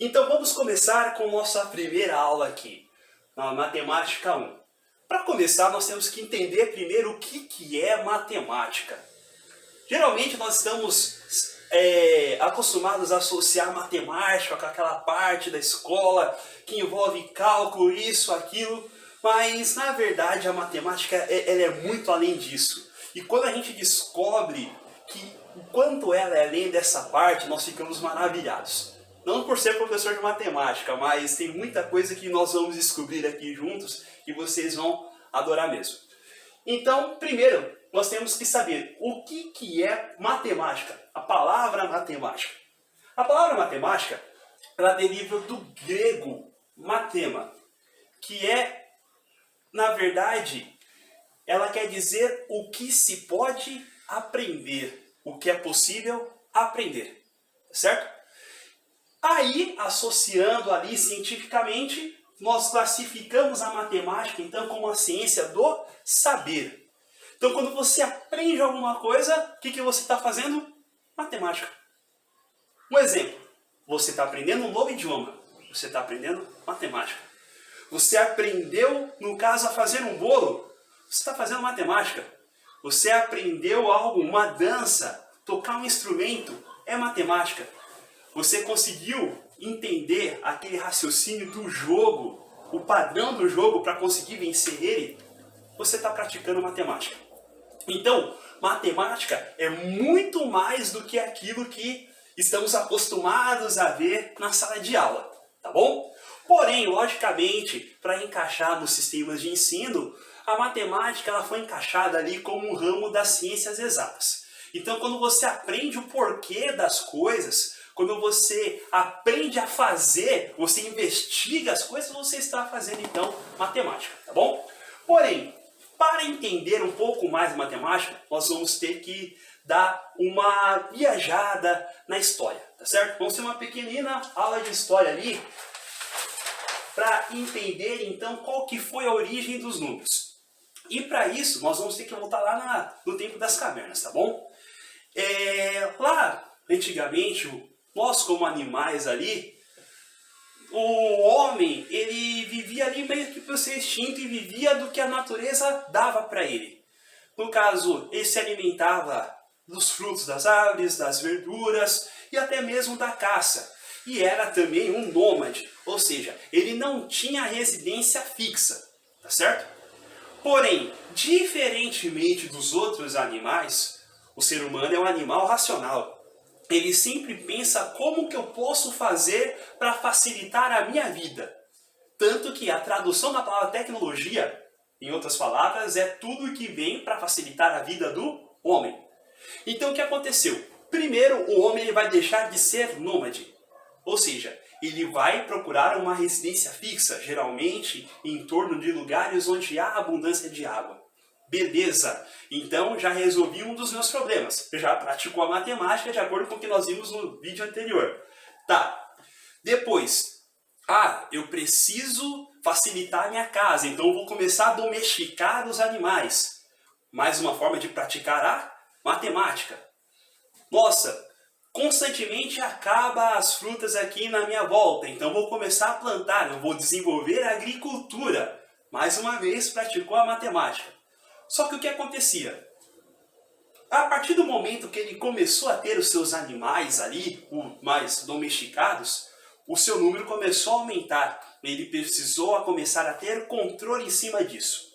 Então vamos começar com nossa primeira aula aqui, na Matemática 1. Para começar, nós temos que entender primeiro o que é matemática. Geralmente nós estamos acostumados a associar matemática com aquela parte da escola que envolve cálculo, isso, aquilo, mas na verdade a matemática ela é muito além disso. E quando a gente descobre que o quanto ela é além dessa parte, nós ficamos maravilhados. Não por ser professor de matemática, mas tem muita coisa que nós vamos descobrir aqui juntos e vocês vão adorar mesmo. Então, primeiro, nós temos que saber o que é matemática, a palavra matemática. A palavra matemática, ela deriva do grego matema, que é, na verdade, ela quer dizer o que se pode aprender, o que é possível aprender, certo? Aí, associando ali cientificamente, nós classificamos a matemática, então, como a ciência do saber. Então, quando você aprende alguma coisa, o que você está fazendo? Matemática. Um exemplo, você está aprendendo um novo idioma, você está aprendendo matemática. Você aprendeu, no caso, a fazer um bolo, você está fazendo matemática. Você aprendeu algo, uma dança, tocar um instrumento, é matemática. Você conseguiu entender aquele raciocínio do jogo, o padrão do jogo para conseguir vencer ele, você está praticando matemática. Então, matemática é muito mais do que aquilo que estamos acostumados a ver na sala de aula, tá bom? Porém, logicamente, para encaixar nos sistemas de ensino, a matemática ela foi encaixada ali como um ramo das ciências exatas. Então, quando você aprende o porquê das coisas, quando você aprende a fazer, você investiga as coisas, você está fazendo então matemática, tá bom? Porém, para entender um pouco mais de matemática, nós vamos ter que dar uma viajada na história, tá certo? Vamos ter uma pequenina aula de história ali, para entender então qual que foi a origem dos números. E para isso, nós vamos ter que voltar lá no tempo das cavernas, tá bom? Lá, antigamente, nós como animais ali, o homem, ele vivia ali meio que por seu instinto e vivia do que a natureza dava para ele. No caso, ele se alimentava dos frutos das árvores, das verduras e até mesmo da caça. E era também um nômade, ou seja, ele não tinha residência fixa, tá certo? Porém, diferentemente dos outros animais, o ser humano é um animal racional. Ele sempre pensa como que eu posso fazer para facilitar a minha vida. Tanto que a tradução da palavra tecnologia, em outras palavras, é tudo que vem para facilitar a vida do homem. Então o que aconteceu? Primeiro, o homem ele vai deixar de ser nômade. Ou seja, ele vai procurar uma residência fixa, geralmente em torno de lugares onde há abundância de água. Beleza, então já resolvi um dos meus problemas. Já praticou a matemática de acordo com o que nós vimos no vídeo anterior. Tá, depois, eu preciso facilitar a minha casa, então eu vou começar a domesticar os animais. Mais uma forma de praticar a matemática. Nossa, constantemente acaba as frutas aqui na minha volta, então vou começar a plantar, eu vou desenvolver a agricultura. Mais uma vez praticou a matemática. Só que o que acontecia? A partir do momento que ele começou a ter os seus animais ali, mais domesticados, o seu número começou a aumentar. Ele precisou começar a ter controle em cima disso.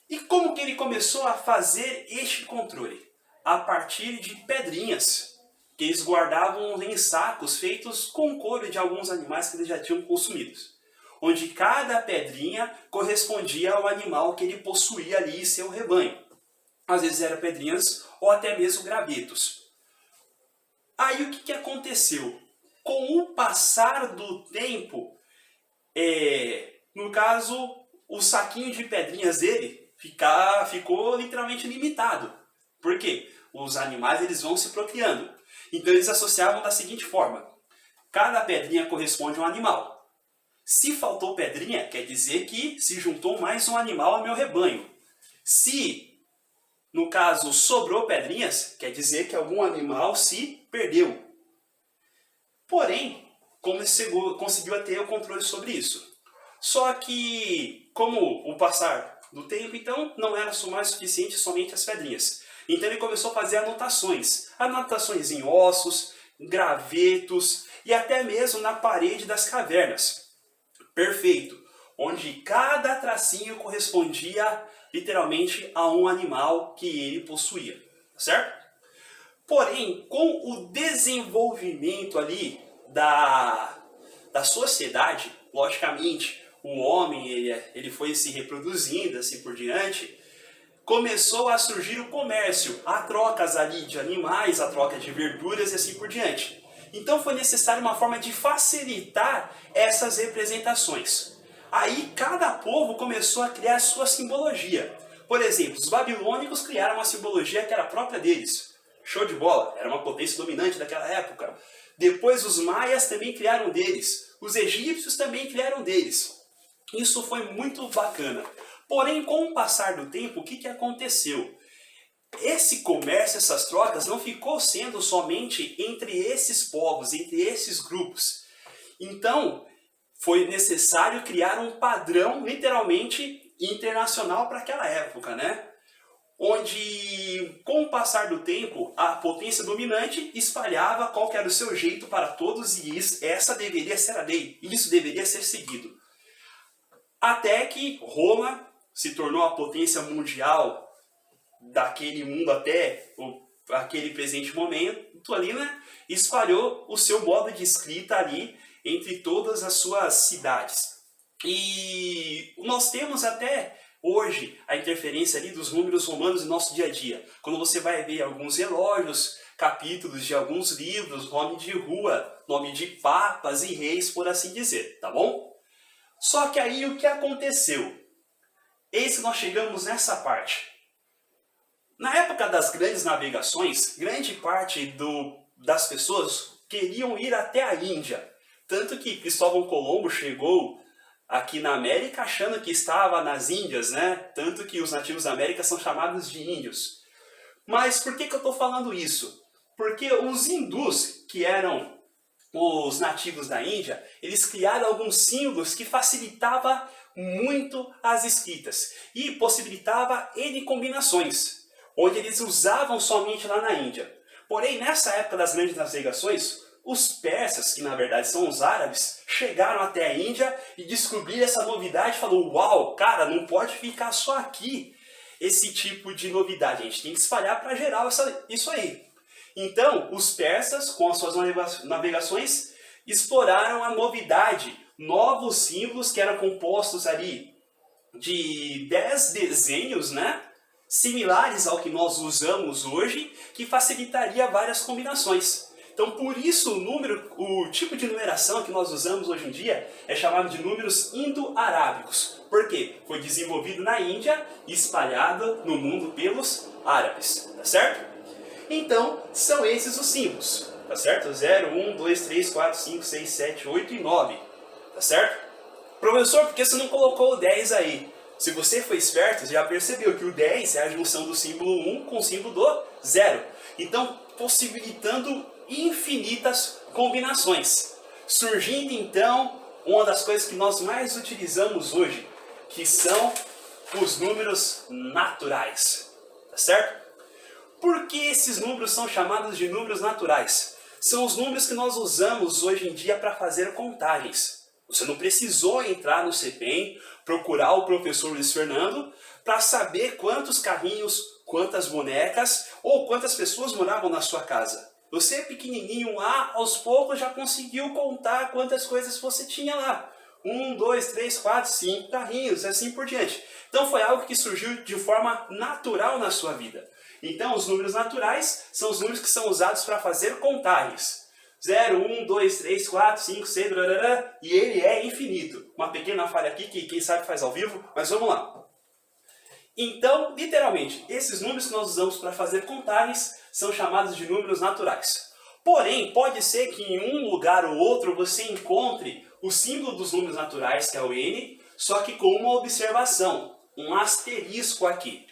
E como que ele começou a fazer este controle? A partir de pedrinhas, que eles guardavam em sacos feitos com couro de alguns animais que eles já tinham consumidos, onde cada pedrinha correspondia ao animal que ele possuía ali em seu rebanho. Às vezes eram pedrinhas ou até mesmo gravetos. Aí o que aconteceu? Com o passar do tempo, no caso, o saquinho de pedrinhas dele ficou literalmente limitado. Por quê? Os animais eles vão se procriando. Então eles associavam da seguinte forma: cada pedrinha corresponde a um animal. Se faltou pedrinha, quer dizer que se juntou mais um animal ao meu rebanho. Se, no caso, sobrou pedrinhas, quer dizer que algum animal se perdeu. Porém, conseguiu ter o controle sobre isso. Só que, como o passar do tempo, então, não era mais suficiente somente as pedrinhas. Então ele começou a fazer anotações em ossos, gravetos e até mesmo na parede das cavernas. Perfeito! Onde cada tracinho correspondia literalmente a um animal que ele possuía, certo? Porém, com o desenvolvimento ali da sociedade, logicamente, o homem ele foi se reproduzindo assim por diante, começou a surgir o comércio, há trocas ali de animais, a troca de verduras e assim por diante. Então foi necessário uma forma de facilitar essas representações. Aí cada povo começou a criar sua simbologia. Por exemplo, os babilônicos criaram uma simbologia que era própria deles. Show de bola, era uma potência dominante daquela época. Depois os maias também criaram deles. Os egípcios também criaram deles. Isso foi muito bacana. Porém, com o passar do tempo, o que aconteceu? Esse comércio, essas trocas, não ficou sendo somente entre esses povos, entre esses grupos. Então, foi necessário criar um padrão, literalmente, internacional para aquela época, né? Onde, com o passar do tempo, a potência dominante espalhava qual que era o seu jeito para todos e essa deveria ser a lei, isso deveria ser seguido. Até que Roma se tornou a potência mundial daquele mundo até aquele presente momento ali, né? Espalhou o seu modo de escrita ali entre todas as suas cidades. E nós temos até hoje a interferência ali dos números romanos no nosso dia a dia. Quando você vai ver alguns relógios, capítulos de alguns livros, nome de rua, nome de papas e reis, por assim dizer, tá bom? Só que aí o que aconteceu? Eis que nós chegamos nessa parte. Na época das grandes navegações, grande parte das pessoas queriam ir até a Índia. Tanto que Cristóvão Colombo chegou aqui na América achando que estava nas Índias, né? Tanto que os nativos da América são chamados de índios. Mas por que eu estou falando isso? Porque os hindus, que eram os nativos da Índia, eles criaram alguns símbolos que facilitavam muito as escritas e possibilitava N combinações, onde eles usavam somente lá na Índia. Porém, nessa época das grandes navegações, os persas, que na verdade são os árabes, chegaram até a Índia e descobriram essa novidade e falaram: uau, cara, não pode ficar só aqui esse tipo de novidade, a gente tem que espalhar para geral isso aí. Então, os persas, com as suas navegações, exploraram a novidade, novos símbolos que eram compostos ali de 10 desenhos, né? Similares ao que nós usamos hoje, que facilitaria várias combinações. Então, por isso, o tipo de numeração que nós usamos hoje em dia é chamado de números indo-arábicos. Por quê? Foi desenvolvido na Índia e espalhado no mundo pelos árabes, tá certo? Então, são esses os símbolos, tá certo? 0, 1, 2, 3, 4, 5, 6, 7, 8 e 9, tá certo? Professor, por que você não colocou o 10 aí? Se você foi esperto, já percebeu que o 10 é a junção do símbolo 1 com o símbolo do 0. Então, possibilitando infinitas combinações. Surgindo, então, uma das coisas que nós mais utilizamos hoje, que são os números naturais, tá certo? Por que esses números são chamados de números naturais? São os números que nós usamos hoje em dia para fazer contagens. Você não precisou entrar no CPEM, procurar o professor Luiz Fernando para saber quantos carrinhos, quantas bonecas ou quantas pessoas moravam na sua casa. Você pequenininho lá, aos poucos já conseguiu contar quantas coisas você tinha lá. 1, 2, 3, 4, 5 carrinhos, assim por diante. Então foi algo que surgiu de forma natural na sua vida. Então os números naturais são os números que são usados para fazer contagens. 0, 1, 2, 3, 4, 5, 6, e ele é infinito. Uma pequena falha aqui que quem sabe faz ao vivo, mas vamos lá. Então, literalmente, esses números que nós usamos para fazer contagens são chamados de números naturais. Porém, pode ser que em um lugar ou outro você encontre o símbolo dos números naturais, que é o N, só que com uma observação, um asterisco aqui.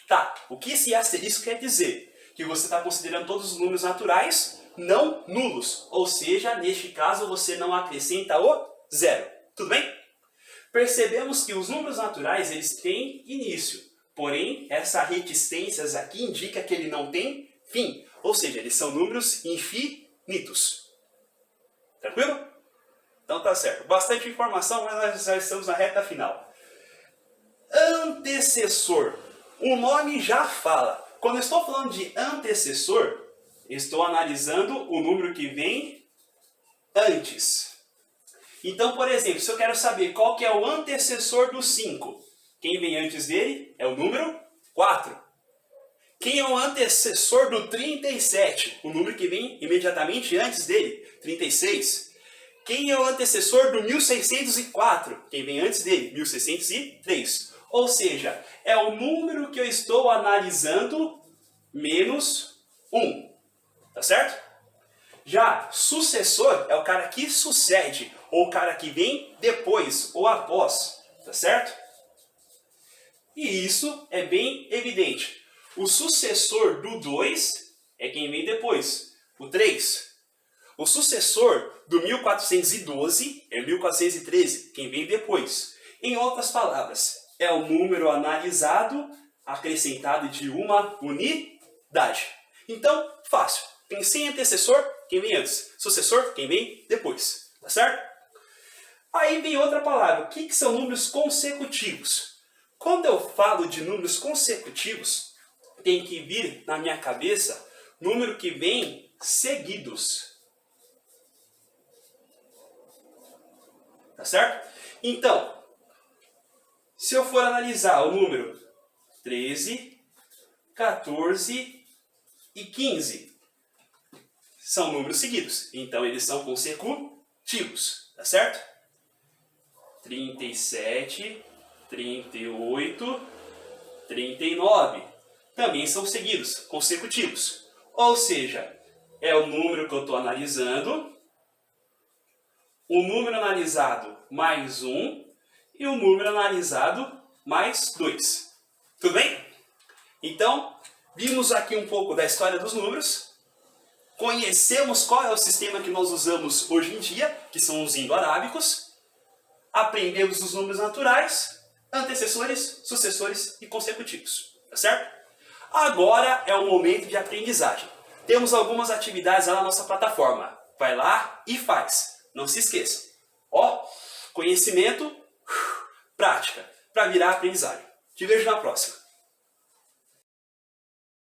Tá, o que esse asterisco quer dizer? Que você está considerando todos os números naturais, não nulos, ou seja, neste caso você não acrescenta o zero. Tudo bem? Percebemos que os números naturais eles têm início, porém essa reticências aqui indica que ele não tem fim, ou seja, eles são números infinitos. Tranquilo? Então tá certo. Bastante informação, mas nós já estamos na reta final. Antecessor. O nome já fala. Quando eu estou falando de antecessor, estou analisando o número que vem antes. Então, por exemplo, se eu quero saber qual que é o antecessor do 5, quem vem antes dele é o número 4. Quem é o antecessor do 37? O número que vem imediatamente antes dele, 36. Quem é o antecessor do 1604? Quem vem antes dele, 1603. Ou seja, é o número que eu estou analisando menos 1. Tá certo? Já sucessor é o cara que sucede, ou o cara que vem depois ou após. Tá certo? E isso é bem evidente. O sucessor do 2 é quem vem depois, o 3. O sucessor do 1412 é 1413, quem vem depois. Em outras palavras, é o número analisado acrescentado de uma unidade. Então, fácil. Pensei em antecessor, quem vem antes. Sucessor, quem vem depois. Tá certo? Aí vem outra palavra. O que são números consecutivos? Quando eu falo de números consecutivos, tem que vir na minha cabeça número que vem seguidos. Tá certo? Então, se eu for analisar o número 13, 14 e 15, são números seguidos. Então, eles são consecutivos. Tá certo? 37, 38, 39. Também são seguidos, consecutivos. Ou seja, é o número que eu estou analisando, o número analisado mais 1 e o número analisado mais 2. Tudo bem? Então, vimos aqui um pouco da história dos números, conhecemos qual é o sistema que nós usamos hoje em dia, que são os indo-arábicos, aprendemos os números naturais, antecessores, sucessores e consecutivos. Tá certo? Agora é o momento de aprendizagem. Temos algumas atividades lá na nossa plataforma. Vai lá e faz. Não se esqueça. Ó, conhecimento, prática, para virar aprendizagem. Te vejo na próxima.